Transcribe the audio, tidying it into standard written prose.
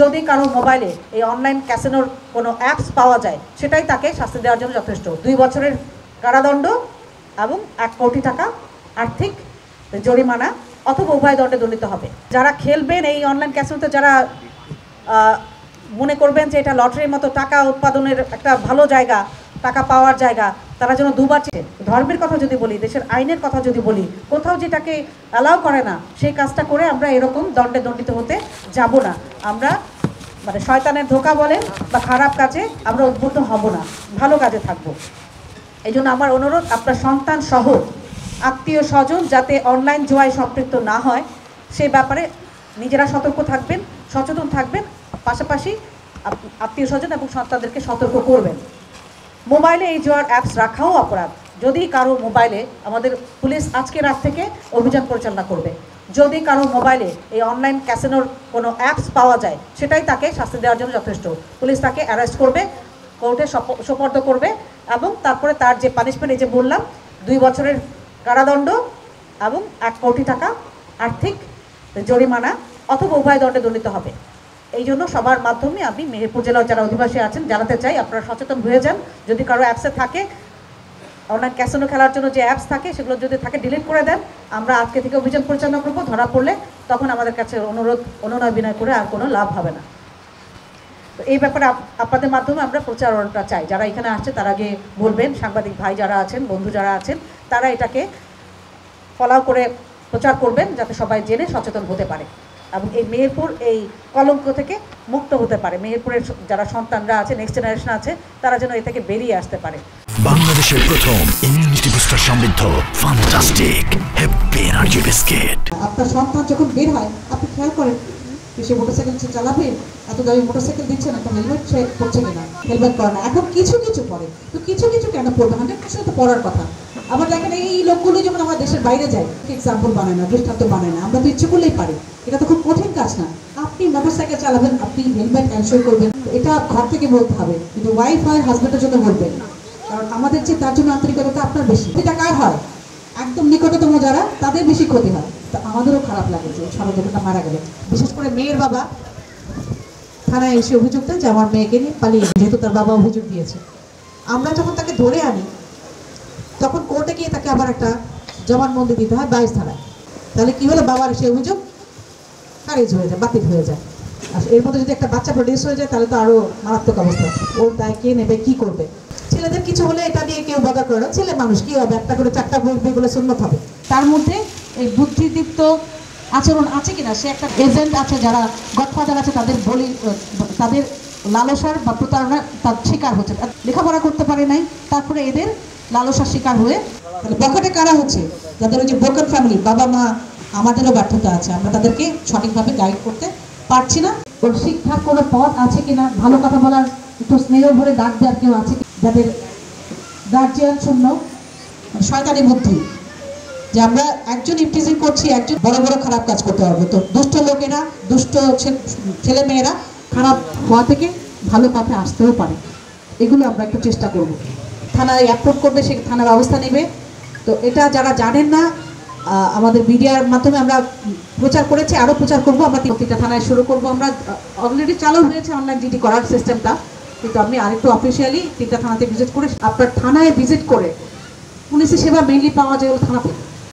যদি কারো মোবাইলে এই অনলাইন ক্যাসিনোর কোনো অ্যাপস পাওয়া যায় সেটাই তাকে শাস্তি দেওয়ার জন্য যথেষ্ট। 2 বছরের কারাদণ্ড এবং 1 কোটি টাকা আর্থিক জরিমানা অথবা উভয় দণ্ডে দণ্ডিত হবে। যারা খেলবেন এই অনলাইন ক্যাসিনোতে, যারা মনে করবেন যে এটা লটারির মতো টাকা উৎপাদনের একটা ভালো জায়গা, টাকা পাওয়ার জায়গা, তারা যেন দুবার ধর্মের কথা যদি বলি, দেশের আইনের কথা যদি বলি, কোথাও যেটাকে অ্যালাউ করে না সেই কাজটা করে আমরা এরকম দণ্ডে দণ্ডিত হতে যাব না। আমরা মানে শয়তানের ধোঁকা বলেন বা খারাপ কাজে আমরা উদ্বুদ্ধ হব না, ভালো কাজে থাকব। এই জন্য আমার অনুরোধ, আপনার সন্তান সহ আত্মীয় স্বজন যাতে অনলাইন জুয়ায় সম্পৃক্ত না হয় সেই ব্যাপারে নিজেরা সতর্ক থাকবেন, সচেতন থাকবেন, পাশাপাশি আত্মীয় স্বজন এবং সন্তানদেরকে সতর্ক করবেন। মোবাইলে এই জুয়ার অ্যাপস রাখাও অপরাধ। যদি কারো মোবাইলে, আমাদের পুলিশ আজকে রাত থেকে অভিযান পরিচালনা করবে, যদি কারো মোবাইলে এই অনলাইন ক্যাসিনোর কোনো অ্যাপস পাওয়া যায় সেটাই তাকে শাস্তি দেওয়ার জন্য যথেষ্ট। পুলিশ তাকে অ্যারেস্ট করবে, কোর্টে সোপর্দ করবে এবং তারপরে তার যে পানিশমেন্ট, এই যে বললাম 2 বছরের কারাদণ্ড এবং 1 কোটি টাকা আর্থিক জরিমানা অথবা উভয় দণ্ডে দণ্ডিত হবে। এই জন্য সবার মাধ্যমে আমি মেহেরপুর জেলার যারা অধিবাসী আছেন জানাতে চাই, আপনারা সচেতন হয়ে যান। যদি কারো অ্যাপসে থাকে, অনলাইন ক্যাসিনো খেলার জন্য যে অ্যাপস থাকে সেগুলো যদি থাকে ডিলিট করে দেন। আমরা আজকে থেকে অভিযান পরিচালনা করব, ধরা পড়লে তখন আমাদের কাছে অনুনয় বিনয় করে আর কোনো লাভ হবে না। তো এই ব্যাপারে আপনাদের মাধ্যমে আমরা প্রচারণা চাই। যারা এখানে আসছে তারা আগে বলবেন, সাংবাদিক ভাই যারা আছেন, বন্ধু যারা আছেন, তারা এটাকে ফলো করে প্রচার করবেন যাতে সবাই জেনে সচেতন হতে পারে এবং এই মেহেরপুর এই কলঙ্ক থেকে মুক্ত হতে পারে। মেহেরপুরের যারা সন্তানরা আছে, নেক্সট জেনারেশন আছে, তারা যেন এ থেকে বেরিয়ে আসতে পারে। বাংলাদেশের প্রথম ইমিউনিটি বুস্টার সমৃদ্ধ ফ্যান্টাস্টিক হ্যাপি এনার্জি বিস্কিট। আপনার সন্তান যখন বের হয় আপনি খেয়াল করেন সে মোটরসাইকেল চালাবে, এত দামি মোটরসাইকেল দিচ্ছে না, একটা হেলমেট সে পড়ছে কিনা, হেলমেট পরে না। এখন কিছু কিছু পরে, তো কিছু কিছু কেন পড়বে? 100% তো পড়ার কথা। আবার দেখেন এই লোকগুলো যেমন আমার দেশের বাইরে যায়, এক্সাম্পল বানায় না, দৃষ্টান্ত বানায় না, আমরা তো ইচ্ছে করলেই পারি। এটা তো খুব কঠিন কাজ না। আপনি মোটরসাইকেল চালাবেন, আপনি হেলমেট এনশিওর করবেন, এটা ঘর থেকে বলতে হবে, কিন্তু ওয়াইফ হয় হাজব্যান্ডের জন্য বলবেন, কারণ আমাদের যে তার জন্য আন্তরিকতা আপনার বেশি। এটা কার হয়? একদম নিকটতম যারা, তাদের বেশি ক্ষতি হয়। তো আমাদেরও খারাপ লাগে যে ষড়যন্ত্রটা মারা গেল। বিশেষ করে মেয়ের বাবা থানায় এসে অভিযোগ দেন যে আমার মেয়েকে নিয়ে পালিয়ে, যেহেতু তার বাবা অভিযোগ দিয়েছে। আমরা যখন তাকে ধরে আনি তখন কোর্টে গিয়ে তাকে আবার একটা জবানবন্দি দিতে হয় 22 ধারায়। তাহলে কি হলো? বাবার সে অভিযোগ খারিজ হয়ে যায়, বাতিল হয়ে যায়। আর এর মধ্যে যদি একটা বাচ্চা প্রডিউস হয়ে যায় তাহলে তো আরো মারাত্মক অবস্থা। ওর দায় কে নেবে, কি করবে? ছেলেদের কিছু হলে এটা নিয়ে কেউ বদা করে না, ছেলে মানুষ কি হবে, একটা করে 4টা বলে সুন্নত হবে। তার মধ্যে এই বুদ্ধিদীপ্ত আচরণ আছে কিনা, সে একটা এজেন্ট আছে, যারা গডফাদার আছে, তাদের লালসার বা প্রতারণার তার শিকার হচ্ছে। লেখাপড়া করতে পারে নাই, তারপরে এদের লালসার শিকার হয়ে বখাটে কারা হচ্ছে, যাদের ওই যে ব্রোকেন ফ্যামিলি, বাবা মা, আমাদেরও ব্যর্থতা আছে, আমরা তাদেরকে সঠিকভাবে গাইড করতে পারছি না। ওর শিক্ষার কোনো পথ আছে কিনা, ভালো কথা বলার, একটু স্নেহ ভরে ডাক দেওয়ার কেউ আছে, যাদের গার্জিয়ান শূন্য শয়তানি বুদ্ধি, যে আমরা একজন ইমপ্রিজন করছি, একজন বড় বড় খারাপ কাজ করতে পারবো। তো দুষ্ট লোকেরা, দুষ্ট ছেলে মেয়েরা খারাপ হওয়া থেকে ভালো পথে আসতেও পারে। এগুলো আমরা একটু চেষ্টা করব। থানায় অ্যাপ্রুভ করবে, সে থানার ব্যবস্থা নেবে। তো এটা যারা জানেন না, আমাদের মিডিয়ার মাধ্যমে আমরা প্রচার করেছি, আরও প্রচার করবো। আমরা 3টা থানায় শুরু করবো। আমরা অলরেডি চালু হয়েছে অনলাইন জিডি করার সিস্টেমটা, কিন্তু আমি আরেকটু অফিসিয়ালি 3টা থানাতে ভিজিট করে, আপনার থানায় ভিজিট করে পুলিশের সেবা মেইনলি পাওয়া যায় থানা থেকে।